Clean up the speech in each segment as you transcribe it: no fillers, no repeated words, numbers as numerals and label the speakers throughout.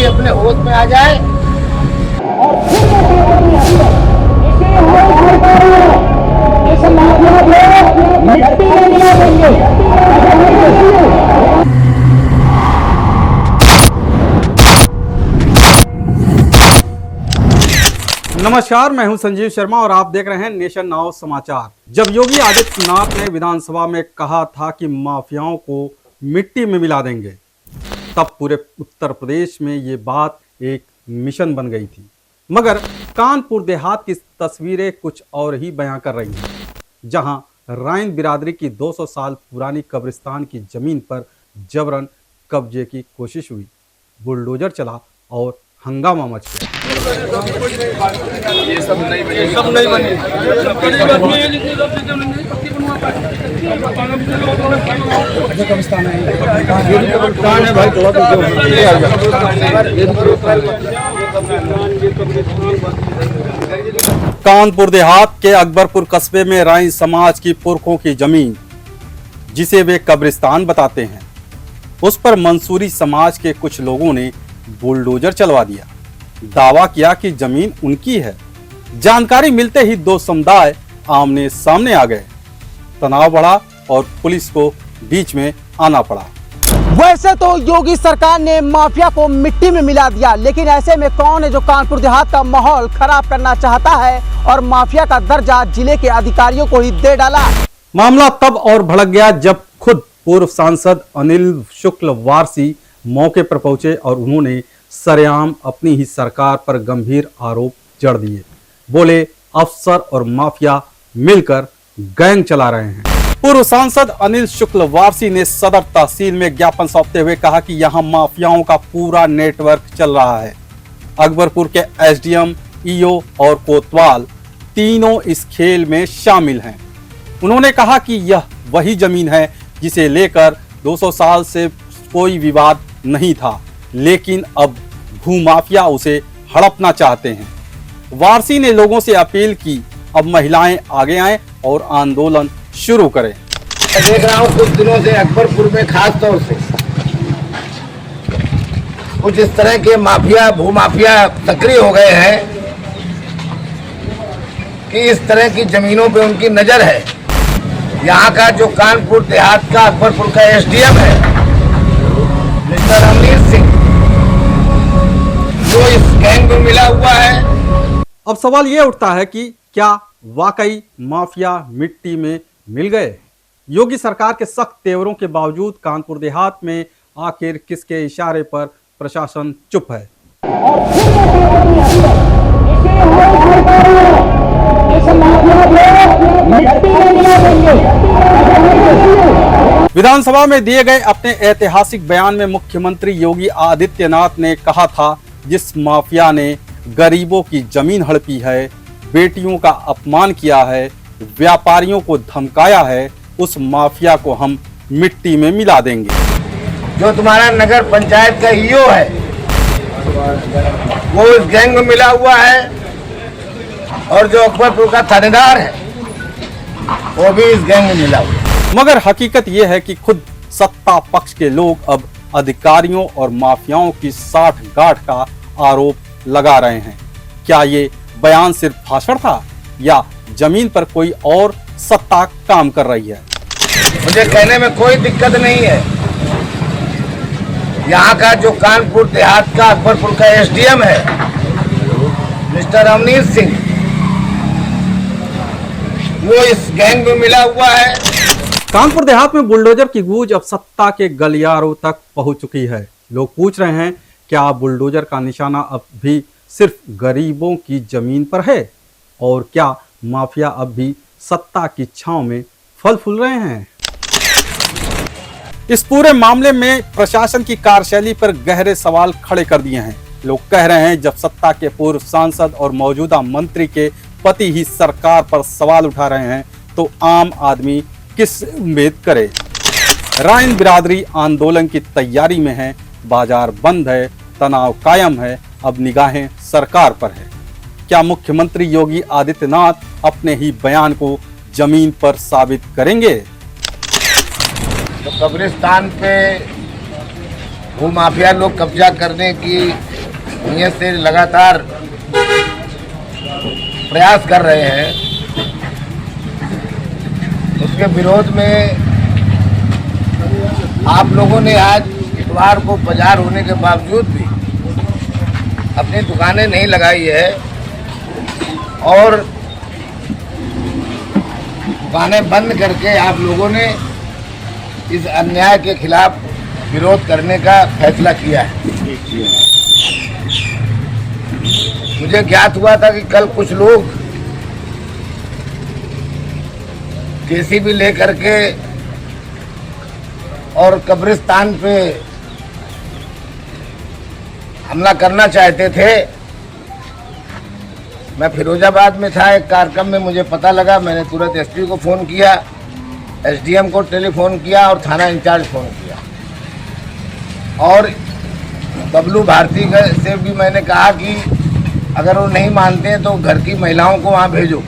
Speaker 1: अपने होश में आ जाए।
Speaker 2: नमस्कार, मैं हूं संजीव शर्मा और आप देख रहे हैं नेशन नाउ समाचार। जब योगी आदित्यनाथ ने विधानसभा में कहा था कि माफियाओं को मिट्टी में मिला देंगे, तब पूरे उत्तर प्रदेश में ये बात एक मिशन बन गई थी। मगर कानपुर देहात की तस्वीरें कुछ और ही बयां कर रही हैं, जहां राइन बिरादरी की 200 साल पुरानी कब्रिस्तान की जमीन पर जबरन कब्जे की कोशिश हुई, बुलडोजर चला और हंगामा मच गया।
Speaker 3: ये सब नहीं बनी।
Speaker 2: कानपुर देहात के अकबरपुर कस्बे में राइन समाज की पुरखों की जमीन, जिसे वे कब्रिस्तान बताते हैं, उस पर मंसूरी समाज के कुछ लोगों ने बुलडोजर चलवा दिया। दावा किया कि जमीन उनकी है। जानकारी मिलते ही दो समुदाय आमने सामने आ गए। तनाव बढ़ा और पुलिस को बीच में आना पड़ा।
Speaker 4: वैसे तो योगी सरकार ने माफिया को मिट्टी में मिला दिया, लेकिन ऐसे में कौन है जो कानपुर देहात का माहौल खराब करना चाहता है और माफिया का दर्जा जिले के अधिकारियों को ही दे डाला।
Speaker 2: मामला तब और भड़क गया जब खुद पूर्व सांसद अनिल शुक्ल वारसी मौके पर पहुंचे और उन्होंने सरेआम अपनी ही सरकार पर गंभीर आरोप जड़ दिए। बोले अफसर और माफिया मिलकर गैंग चला रहे हैं। पूर्व सांसद अनिल शुक्ल वारसी ने सदर तहसील में ज्ञापन सौंपते हुए कहा कि यहां माफियाओं का पूरा नेटवर्क चल रहा है। अकबरपुर के एसडीएम, ईओ और कोतवाल तीनों इस खेल में शामिल हैं। उन्होंने कहा कि यह वही जमीन है जिसे लेकर 200 साल से कोई विवाद नहीं था, लेकिन अब भूमाफिया उसे हड़पना चाहते हैं। वारसी ने लोगों से अपील की, अब महिलाएं आगे आएं और आंदोलन शुरू करें।
Speaker 1: देख रहा हूँ कुछ दिनों से अकबरपुर में खास तौर से कुछ इस तरह के माफिया, भूमाफिया सक्रिय हो गए हैं कि इस तरह की जमीनों पे उनकी नजर है। यहाँ का जो कानपुर देहात का अकबरपुर का एसडीएम है मिस्टर अमनीत सिंह, जो इस गैंग में मिला हुआ है।
Speaker 2: अब सवाल ये उठता है कि क्या वाकई माफिया मिट्टी में मिल गए? योगी सरकार के सख्त तेवरों के बावजूद कानपुर देहात में आखिर किसके इशारे पर प्रशासन चुप है? विधानसभा में दिए गए अपने ऐतिहासिक बयान में मुख्यमंत्री योगी आदित्यनाथ ने कहा था, जिस माफिया ने गरीबों की जमीन हड़पी है, बेटियों का अपमान किया है, व्यापारियों को धमकाया है, उस माफिया को हम मिट्टी में मिला देंगे।
Speaker 1: जो तुम्हारा नगर पंचायत का ईओ है वो इस गैंग में मिला हुआ है, और जो अकबरपुर का थानेदार है वो भी इस गैंग में मिला हुआ है।
Speaker 2: मगर हकीकत यह है कि खुद सत्ता पक्ष के लोग अब अधिकारियों और माफियाओं की साठगांठ का आरोप लगा रहे हैं। क्या ये बयान सिर्फ भाषण था या जमीन पर कोई और सत्ता काम कर रही है?
Speaker 1: मुझे कहने में कोई दिक्कत नहीं है। यहाँ का जो कानपुर देहात का अकबरपुर का एसडीएम है मिस्टर अमनीत सिंह, वो इस गैंग में मिला हुआ है।
Speaker 2: कानपुर देहात में बुलडोजर की गूंज अब सत्ता के गलियारों तक पहुंच चुकी है। लोग पूछ रहे हैं, क्या बुलडोजर का निशाना अब भी सिर्फ गरीबों की जमीन पर है? और क्या माफिया अब भी सत्ता की छांव में फल फूल रहे हैं? इस पूरे मामले में प्रशासन की कार्यशैली पर गहरे सवाल खड़े कर दिए हैं। लोग कह रहे हैं, जब सत्ता के पूर्व सांसद और मौजूदा मंत्री के पति ही सरकार पर सवाल उठा रहे हैं, तो आम आदमी किस उम्मीद करे? राइन बिरादरी आंदोलन की तैयारी में है, बाजार बंद है, तनाव कायम है, अब निगाहें सरकार पर है। क्या मुख्यमंत्री योगी आदित्यनाथ अपने ही बयान को जमीन पर साबित करेंगे?
Speaker 1: तो कब्रिस्तान पे भूमाफिया लोग कब्जा करने की नियत से लगातार प्रयास कर रहे हैं, उसके विरोध में आप लोगों ने आज इतवार को बाजार होने के बावजूद भी अपनी दुकानें नहीं लगाई है और दुकानें बंद करके आप लोगों ने इस अन्याय के खिलाफ विरोध करने का फैसला किया है। मुझे ज्ञात हुआ था कि कल कुछ लोग जेसीबी लेकर के और कब्रिस्तान पे हमला करना चाहते थे। मैं फिरोजाबाद में था, एक कार्यक्रम में मुझे पता लगा। मैंने तुरंत एसपी को फ़ोन किया, एसडीएम को टेलीफोन किया और थाना इंचार्ज फ़ोन किया और बबलू भारती से भी मैंने कहा कि अगर वो नहीं मानते हैं तो घर की महिलाओं को वहाँ भेजो,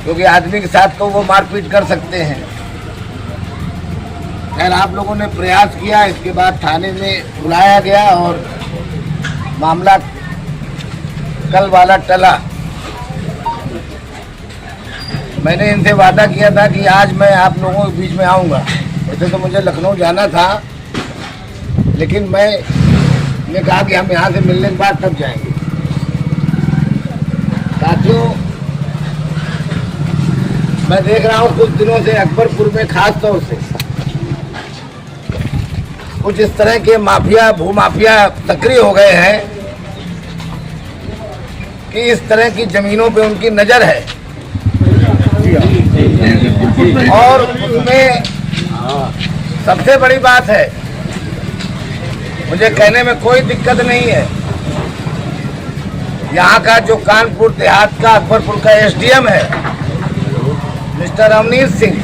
Speaker 1: क्योंकि आदमी के साथ तो वो मारपीट कर सकते हैं। खैर आप लोगों ने प्रयास किया, इसके बाद थाने में बुलाया गया और मामला कल वाला टला। मैंने इनसे वादा किया था कि आज मैं आप लोगों के बीच में आऊँगा। वैसे तो मुझे लखनऊ जाना था, लेकिन मैंने कहा कि हम यहाँ से मिलने के बाद तब जाएंगे। साथियों, मैं देख रहा हूँ कुछ दिनों से अकबरपुर में खास तौर से कुछ इस तरह के माफिया, भूमाफिया सक्रिय हो गए हैं कि इस तरह की जमीनों पे उनकी नज़र है और उसमें सबसे बड़ी बात है, मुझे कहने में कोई दिक्कत नहीं है, यहाँ का जो कानपुर देहात का अकबरपुर का एसडीएम है मिस्टर अवनीश सिंह,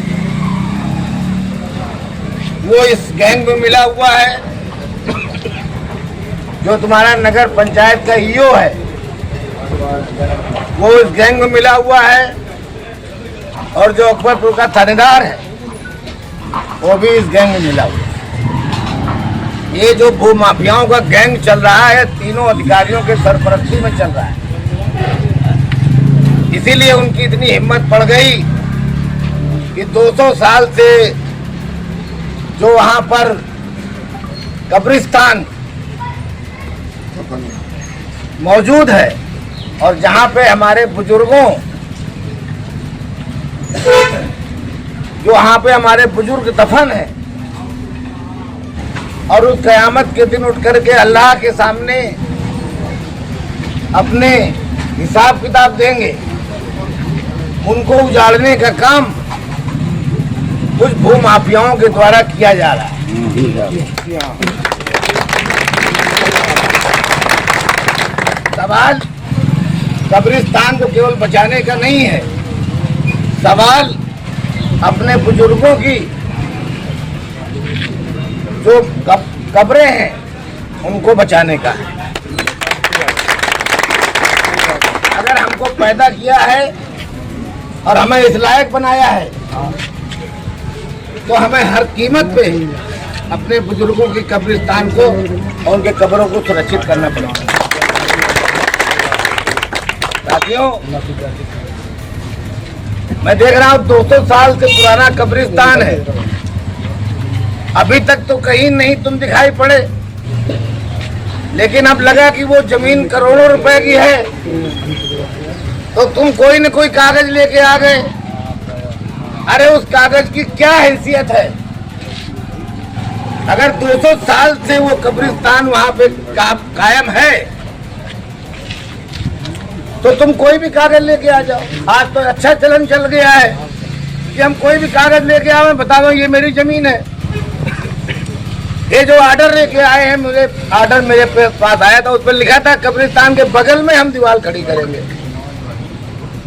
Speaker 1: वो इस गैंग में मिला हुआ है। जो तुम्हारा नगर पंचायत का ईओ है वो इस गैंग में मिला हुआ है और जो अकबरपुर का थानेदार है वो भी इस गैंग में मिला हुआ है। ये जो भूमाफियाओं का गैंग चल रहा है तीनों अधिकारियों के सरपरस्ती में चल रहा है। इसीलिए उनकी इतनी हिम्मत पड़ गई कि 200 साल से जो वहाँ पर कब्रिस्तान मौजूद है और जहाँ पे हमारे बुजुर्गों, जो वहाँ पे हमारे बुजुर्ग दफन है और उस क़यामत के दिन उठ करके अल्लाह के सामने अपने हिसाब किताब देंगे, उनको उजाड़ने का काम कुछ भूमाफियाओं के द्वारा किया जा रहा है। सवाल कब्रिस्तान को केवल बचाने का नहीं है, सवाल अपने बुजुर्गों की जो कब्रें हैं उनको बचाने का है। अगर हमको पैदा किया है और हमें इस लायक बनाया है तो हमें हर कीमत पे अपने बुजुर्गों की कब्रिस्तान को और उनके कब्रों को सुरक्षित करना पड़ेगा। साथियों, मैं देख रहा हूँ 200 साल से पुराना कब्रिस्तान है, अभी तक तो कहीं नहीं तुम दिखाई पड़े, लेकिन अब लगा कि वो जमीन करोड़ों रुपए की है तो तुम कोई न कोई कागज लेके आ गए। अरे उस कागज की क्या हैसियत है? अगर 200 साल से वो कब्रिस्तान वहां पे कायम है तो तुम कोई भी कागज लेके आ जाओ। आज तो अच्छा चलन चल गया है कि हम कोई भी कागज लेके आओ, बता दो ये मेरी जमीन है। ये जो ऑर्डर लेके आए हैं, मुझे ऑर्डर मेरे पास आया था, उस पर लिखा था कब्रिस्तान के बगल में हम दीवार खड़ी करेंगे।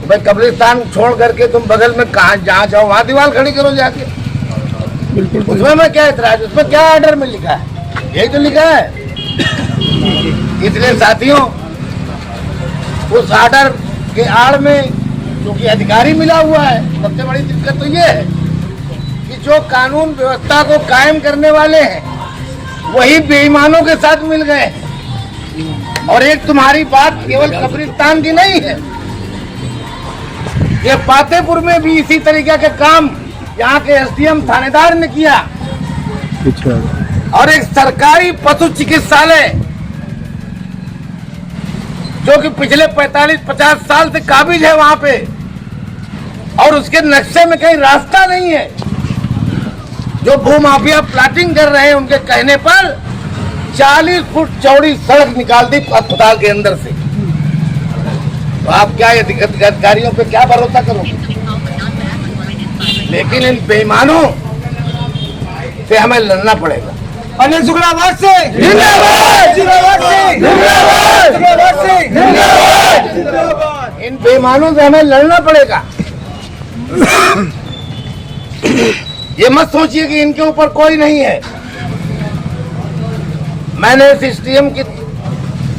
Speaker 1: भाई कब्रिस्तान छोड़ करके तुम बगल में कहाँ जहाँ जाओ वहाँ दीवार खड़ी करो जाके। उसमें मैं क्या इतराज, उसमें क्या ऑर्डर में लिखा है? यही तो लिखा है। इसलिए साथियों, उस ऑर्डर के आड़ में जो कि अधिकारी मिला हुआ है, सबसे बड़ी दिक्कत तो ये है कि जो कानून व्यवस्था को कायम करने वाले हैं वही बेईमानों के साथ मिल गए। और एक तुम्हारी बात केवल कब्रिस्तान की नहीं है, ये पातेपुर में भी इसी तरीके के काम यहाँ के एसडीएम थानेदार ने किया। और एक सरकारी पशु चिकित्सालय जो कि पिछले 45-50 साल से काबिज है वहां पे, और उसके नक्शे में कहीं रास्ता नहीं है। जो भूमाफिया प्लाटिंग कर रहे हैं उनके कहने पर 40 फुट चौड़ी सड़क निकाल दी अस्पताल के अंदर से। तो आप क्या अधिकारियों पे क्या भरोसा करोगे? लेकिन इन बेईमानों से हमें लड़ना पड़ेगा।
Speaker 4: अनिल शुक्लावास से
Speaker 1: इन बेईमानों से हमें लड़ना पड़ेगा। ये मत सोचिए कि इनके ऊपर कोई नहीं है। मैंने इस एसडीएम की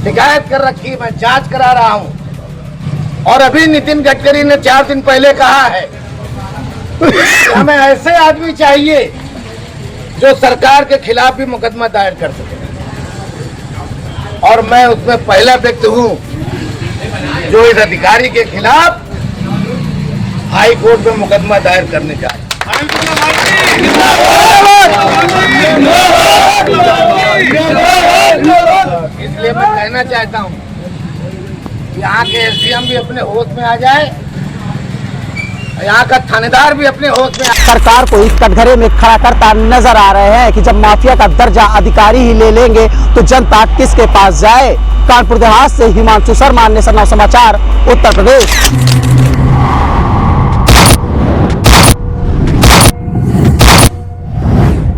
Speaker 1: शिकायत कर रखी, मैं जांच करा रहा हूं। और अभी नितिन गडकरी ने 4 दिन पहले कहा है कि हमें ऐसे आदमी चाहिए जो सरकार के खिलाफ भी मुकदमा दायर कर सके। और मैं उसमें पहला व्यक्ति हूं जो इस अधिकारी के खिलाफ हाई कोर्ट में मुकदमा दायर करने जा रहा है। इसलिए मैं कहना चाहता हूं कि यहाँ के एसडीएम भी अपने होश में आ जाए, यहाँ का थानेदार भी अपने होश में।
Speaker 4: सरकार को इस कटघरे में खड़ा करता नजर आ रहे हैं कि जब माफिया का दर्जा अधिकारी ही ले लेंगे तो जनता किसके पास जाए। कानपुर देहात से हिमांशु शर्मा, नेशनल समाचार, उत्तर प्रदेश।